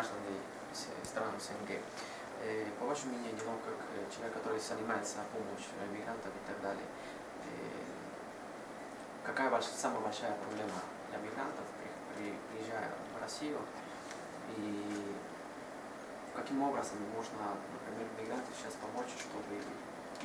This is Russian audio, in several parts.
гражданами стран СНГ. По вашему мнению, как человек, который занимается помощью мигрантов и так далее, какая самая большая проблема для мигрантов, приезжая в Россию, и каким образом можно, например, мигранту сейчас помочь, чтобы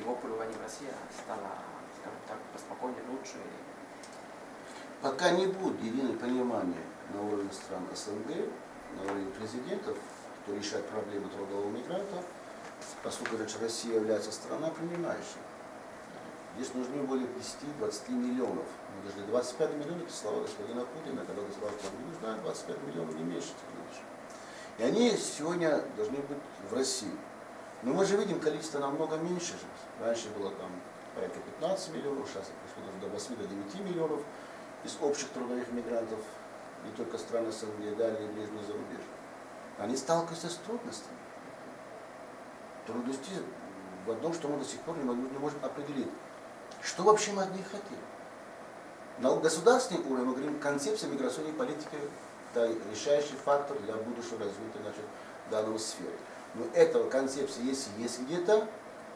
его пребывание в России стало, скажем так, поспокойнее, лучше? Пока не будет единого понимания на уровне стран СНГ, на уровне президентов, кто решает проблемы трудового мигранта, поскольку Россия является страной принимающей. Здесь нужны более 10-20 миллионов. Мы должны 25 миллионов, слова господина Путина, когда он сказал, что не нужно 25 миллионов, не меньше. И они сегодня должны быть в России. Но мы же видим, количество намного меньше. Раньше было там порядка 15 миллионов, сейчас пришло до 8 до 9 миллионов из общих трудовых мигрантов, не только страны СНГ, дальние и ближние зарубежья. Они сталкиваются с трудностями. Трудности в одном, что мы до сих пор не можем определить, что вообще мы от них хотим. На государственном уровне мы говорим, концепция миграционной политики – это решающий фактор для будущего развития данной сферы. Но эта концепция, если есть где-то,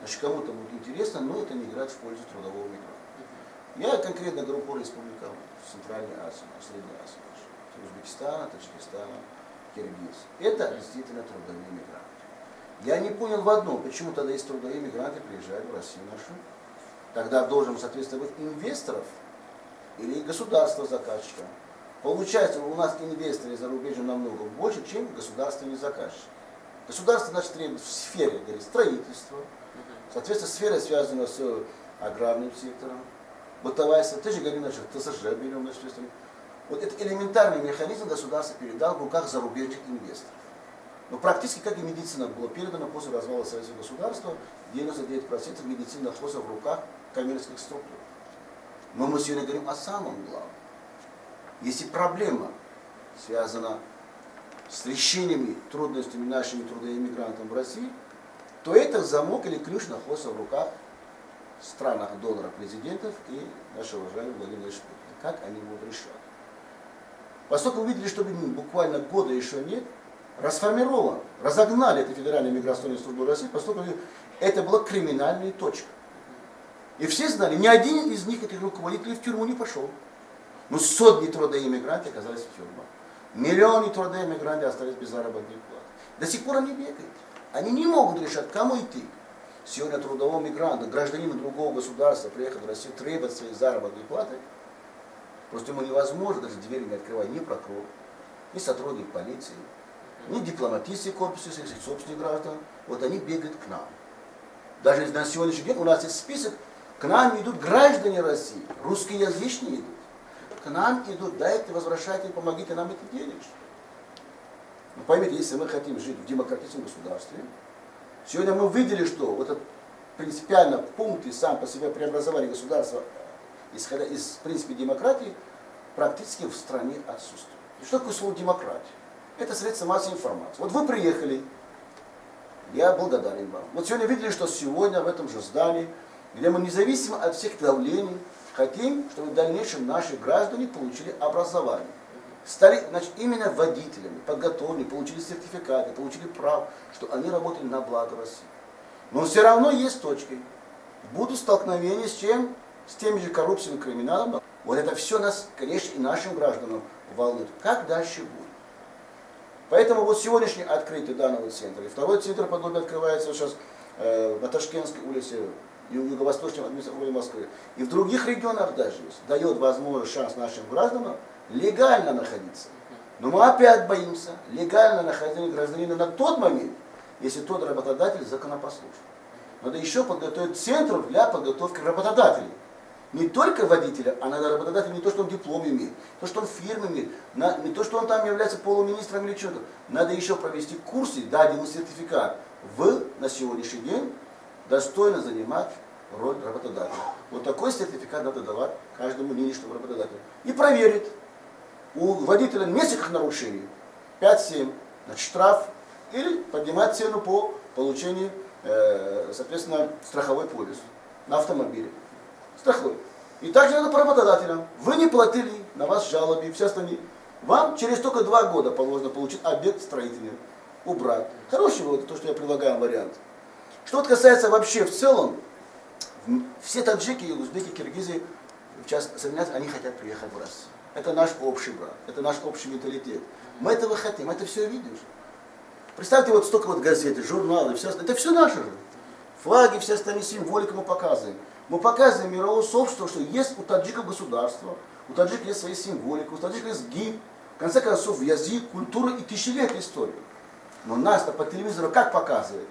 значит кому-то будет интересно, но это не играет в пользу трудового мигранта. Я конкретно говорю по республикам Центральной Азии, Средней Азии, Узбекистана, Таджикистана, Киргизии. Это действительно трудовые мигранты. Я не понял в одном, почему тогда есть трудовые мигранты приезжают в Россию нашу. Тогда должен, соответственно, быть инвесторов или государство заказчика. Получается, у нас инвесторы зарубежья намного больше, чем государственный заказчик. Государство, значит, требует в сфере говорит, строительства, соответственно, сфера связана с аграрным сектором, бытовая сфера, ты же говоришь, значит, ТСЖ берем, значит, вот этот элементарный механизм государство передал в руках зарубежных инвесторов. Но практически, как и медицина, было передано после развала Советского государства, 99% медицины находится в руках коммерческих структур. Но мы сегодня говорим о самом главном. Если проблема связана с решениями трудностями нашими трудовыми мигрантами в России, то этот замок или ключ находится в руках странах доноров президентов и нашего уважаемого Владимира Путина. Как они будут решать? Поскольку увидели, что буквально года еще нет, расформирован, разогнали эту Федеральную миграционную службу России, поскольку это была криминальная точка. И все знали, ни один из них, этих руководителей, в тюрьму не пошел. Но сотни трудовых мигрантов оказались в тюрьмах. Миллионы трудовых мигрантов остались без заработной платы. До сих пор они бегают. Они не могут решать, кому идти. Сегодня трудового мигранта, гражданина другого государства, приехал в Россию, требовать своей заработной платы. Просто ему невозможно даже двери не открывать ни прокурор, ни сотрудник полиции, ни дипломатический корпус, ни собственных граждан. Вот они бегают к нам. Даже на сегодняшний день у нас есть список, к нам идут граждане России, русскоязычные идут. К нам идут, дайте, возвращайте, помогите нам эти деньги. Но поймите, если мы хотим жить в демократическом государстве, сегодня мы видели, что вот этот принципиально пункт и сам по себе преобразование государства, исходя из принципа демократии, практически в стране отсутствует. И что такое слово демократия? Это средство массовой информации. Вот вы приехали, я благодарен вам. Вот сегодня видели, что сегодня в этом же здании, где мы независимо от всех давлений, хотим, чтобы в дальнейшем наши граждане получили образование. Стали, значит, именно водителями, подготовлены, получили сертификаты, получили право, что они работали на благо России. Но все равно есть точки. Будут столкновения с чем? С теми же коррупцией и криминалом. Вот это все нас, конечно, и нашим гражданам волнует. Как дальше будет? Поэтому вот сегодняшнее открытие данного центра. И второй центр подобный открывается сейчас на Ташкентской улице, юго-восточном администрации Москвы. И в других регионах даже есть. Дает возможность, шанс нашим гражданам легально находиться. Но мы опять боимся легально нахождения гражданина на тот момент, если тот работодатель законопослушен. Надо еще подготовить центр для подготовки работодателей. Не только водителя, а надо работодатель не то, что он диплом имеет, то, что он фирму имеет, не то, что он там является полуминистром или что-то. Надо еще провести курсы, дать ему сертификат. На сегодняшний день достойно занимать роль работодателя. Вот такой сертификат надо давать каждому нынешнему работодателю. И проверить. У водителя несколько нарушений, 5-7, значит штраф, или поднимать цену по получению, соответственно, страховой полис на автомобиле. Страховой. И также надо по работодателям. Вы не платили, на вас жалобы и все остальные. Вам через только 2 года положено получить объект строительный, убрать. Хороший вот то, что я предлагаю вариант. Что вот касается вообще в целом, все таджики, узбеки, киргизы, сейчас они хотят приехать в Россию. Это наш общий брат, это наш общий менталитет. Мы этого хотим, это все видим. Представьте, вот столько вот газеты, журналы, все, это все наше же. Флаги, все остальные символики мы показываем. Мы показываем мировому сообществу, что есть у таджиков государство, у таджиков есть свои символики, у таджиков есть гимн, в конце концов, язык, культура и тысячелетия истории. Но нас-то по телевизору как показывают?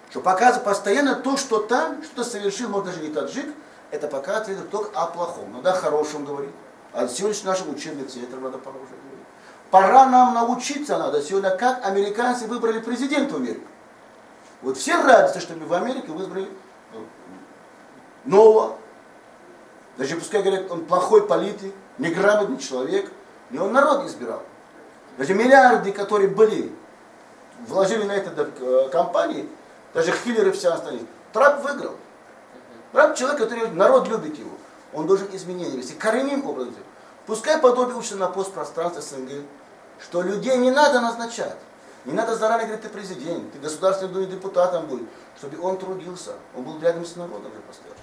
Что показывают постоянно то, что там, что-то совершил, может даже не таджик, это показывает только о плохом. Надо о хорошем говорить. А сегодня нашим учебным центрам надо пора уже говорить. Пора нам научиться надо сегодня, как американцы выбрали президента в Америке. Вот все радуются, что мы в Америке выбрали нового. Даже пускай говорят, он плохой политик, неграмотный человек, но он народ избирал. Даже миллиарды, которые были, вложили на это компании, даже Хиллер и все остальные. Трамп выиграл. Трамп человек, который народ любит его. Он должен изменения вести. Коренным образом. Пускай подобие учится на постпространстве СНГ, что людей не надо назначать. Не надо заранее говорить, ты президент, ты государственным депутатом будет, чтобы он трудился. Он был рядом с народом уже постоянно.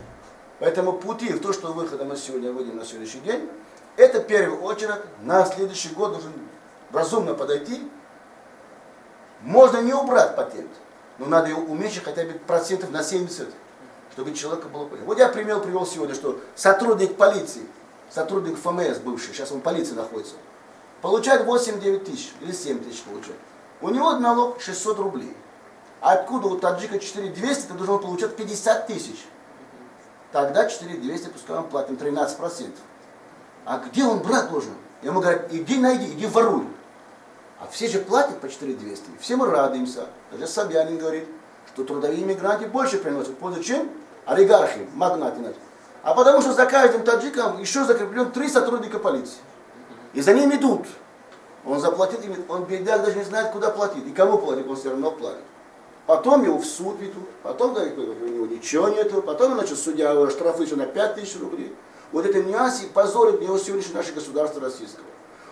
Поэтому пути в то, что выхода мы сегодня выйдем на сегодняшний день, это в первую очередь на следующий год должен разумно подойти. Можно не убрать патент, но надо его уменьшить хотя бы процентов на 70, чтобы человеку было понятно. Вот я пример привел сегодня, что сотрудник полиции, сотрудник ФМС бывший, сейчас он в полиции находится, получает 8-9 тысяч или 7 тысяч получает. У него налог 600 рублей. А откуда у таджика 4200, ты должен получать 50 тысяч. Тогда 4200, пускай он платим 13%. А где он брать должен? Ему говорят, иди найди, иди воруй. А все же платят по 4200. Все мы радуемся. Даже Собянин говорит, что трудовые мигранты больше приносят пользу, чем олигархи, магнаты. А потому что за каждым таджиком еще закреплен 3 сотрудника полиции. И за ним идут. Он заплатит, он бедняк даже не знает, куда платить. И кому платит, он все равно платит. Потом его в суд ведут, потом говорит, у него ничего нету, потом, значит, судья его штрафует на 5000 рублей. Вот это нюансы позорят его сегодняшнее наше государство российского.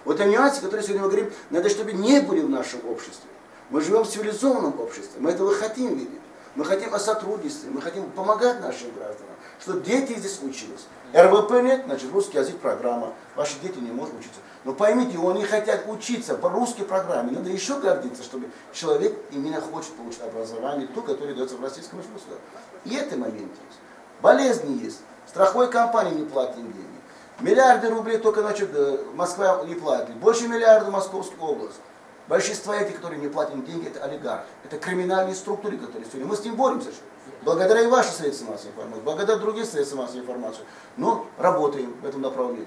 Вот это нюансы, которые сегодня мы говорим, надо, чтобы не были в нашем обществе. Мы живем в цивилизованном обществе, мы этого хотим видеть. Мы хотим о сотрудничестве, мы хотим помогать нашим гражданам, чтобы дети здесь учились. РВП нет, значит, русский язык программа. Ваши дети не могут учиться. Но поймите, они хотят учиться по русской программе. Надо еще гордиться, чтобы человек именно хочет получить образование, то, которое дается в российском государстве. И это момент есть. Болезни есть. Страховой компании не платят деньги. Миллиарды рублей только, значит, Москва не платит. Больше миллиарда Московская область. Большинство этих, которые не платят деньги, это олигархи. Это криминальные структуры, которые сегодня. Мы с ним боремся. Благодаря и вашим средствам массовой информации, благодаря другим средствам массовой информации. Но работаем в этом направлении.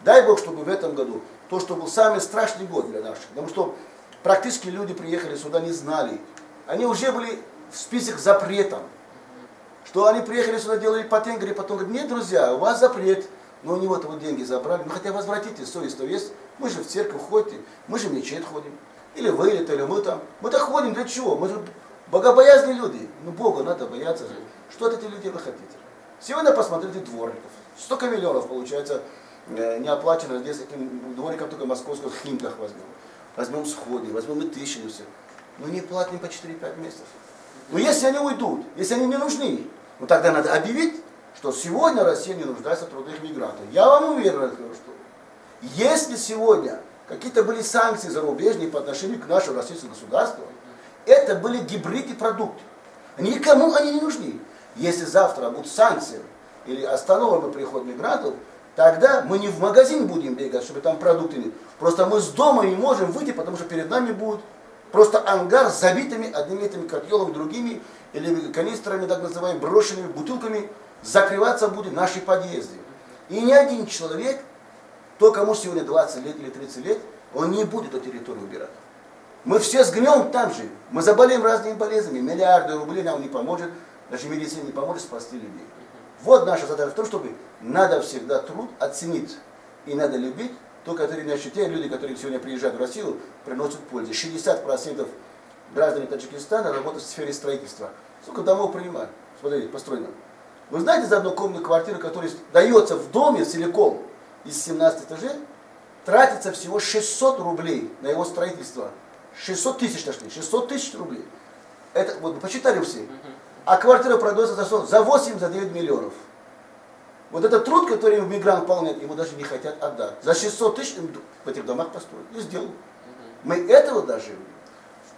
Дай Бог, чтобы в этом году, то, что был самый страшный год для наших, потому что практически люди приехали сюда, не знали. Они уже были в список запретом. Что они приехали сюда, делали патент, говорят, потом говорят, нет, друзья, у вас запрет. Но у него-то вот деньги забрали. Ну хотя возвратите, совесть-то есть. Мы же в церковь ходим, мы же в мечеть ходим. Или вы, или мы там. Мы-то ходим для чего? Мы же богобоязные люди. Ну Бога надо бояться же. Что от этих людей вы хотите? Сегодня посмотрите дворников. Столько миллионов получается не оплачено здесь этим дворникам только московских химках возьмем. Возьмем сходы, возьмем и тысячи все. Но не платим по 4-5 месяцев. Но если они уйдут, если они не нужны, ну тогда надо объявить, что сегодня Россия не нуждается в трудовых мигрантах. Я вам уверен, что если сегодня какие-то были санкции зарубежные по отношению к нашему российскому государству, это были гибридные продукты. Никому они не нужны. Если завтра будут санкции или остановим приход мигрантов, тогда мы не в магазин будем бегать, чтобы там продукты нет. Просто мы с дома не можем выйти, потому что перед нами будет просто ангар с забитыми одними этими котелами, другими, или канистрами, так называемыми, брошенными бутылками, закрываться будут наши подъезды. И ни один человек, то, кому сегодня 20 лет или 30 лет, он не будет эту территорию убирать. Мы все сгнем там же. Мы заболеем разными болезнями. Миллиарды рублей нам не поможет, даже медицина не поможет спасти людей. Вот наша задача в том, чтобы надо всегда труд оценить. И надо любить то, которые, значит, те люди, которые сегодня приезжают в Россию, приносят пользу. 60% граждан Таджикистана работают в сфере строительства. Сколько домов принимают? Смотрите, построено. Вы знаете за одну комнатную квартиру, которая дается в доме целиком из 17 этажей, тратится всего 600 рублей на его строительство. 600 тысяч нашли, 600 тысяч рублей. Это, вот, посчитали все. А квартира продается за 100, за 8, за 9 миллионов. Вот этот труд, который мигрант выполняет, ему даже не хотят отдать. За 600 тысяч в этих домах построят. И сделают. Мы этого даже.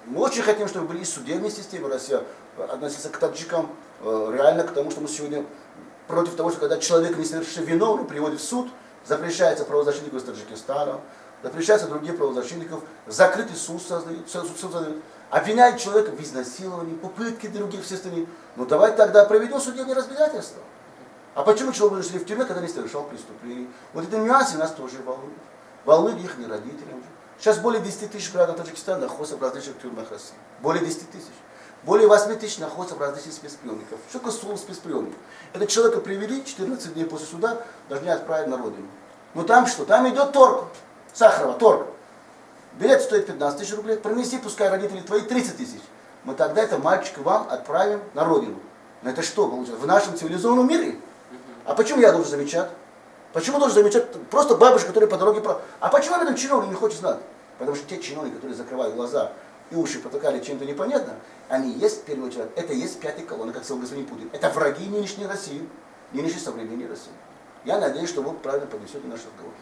Мы очень хотим, чтобы были и судебные системы России относиться к таджикам, реально к тому, что мы сегодня против того, что когда человек не совершенно виновный, приводит в суд, запрещается правозащитников из Таджикистана, запрещается других правозащитников, закрытый суд создают, обвиняют человека в изнасиловании, попытке других все остальные. Ну давайте тогда проведем судебное разбирательство. А почему человек жили в тюрьме, когда не совершал преступление? Вот эти нюансы нас тоже волнуют. Волнуют их родители. Сейчас более 10 тысяч граждан Таджикистана находятся в различных тюрьмах России. Более 10 тысяч. Более 8 тысяч находятся в различных спецприемниках. Что такое слово спецприемник? Это человека привели 14 дней после суда, должны отправить на родину. Но там что? Там идет торг. Сахарова, торг. Билет стоит 15 тысяч рублей, пронеси, пускай родители твои 30 тысяч. Мы тогда это мальчика вам отправим на родину. Но это что получается? В нашем цивилизованном мире? А почему я должен замечать? Почему должен замечать просто бабушка, которая по дороге... А почему об этом чиновник не хочет знать? Потому что те чиновники, которые закрывают глаза и уши потыкали чем-то непонятно, они есть, в первую очередь, это есть пятая колонна, как сказал господин Путин. Это враги нынешней России, нынешней современной России. Я надеюсь, что вы правильно поднесете наш разговор.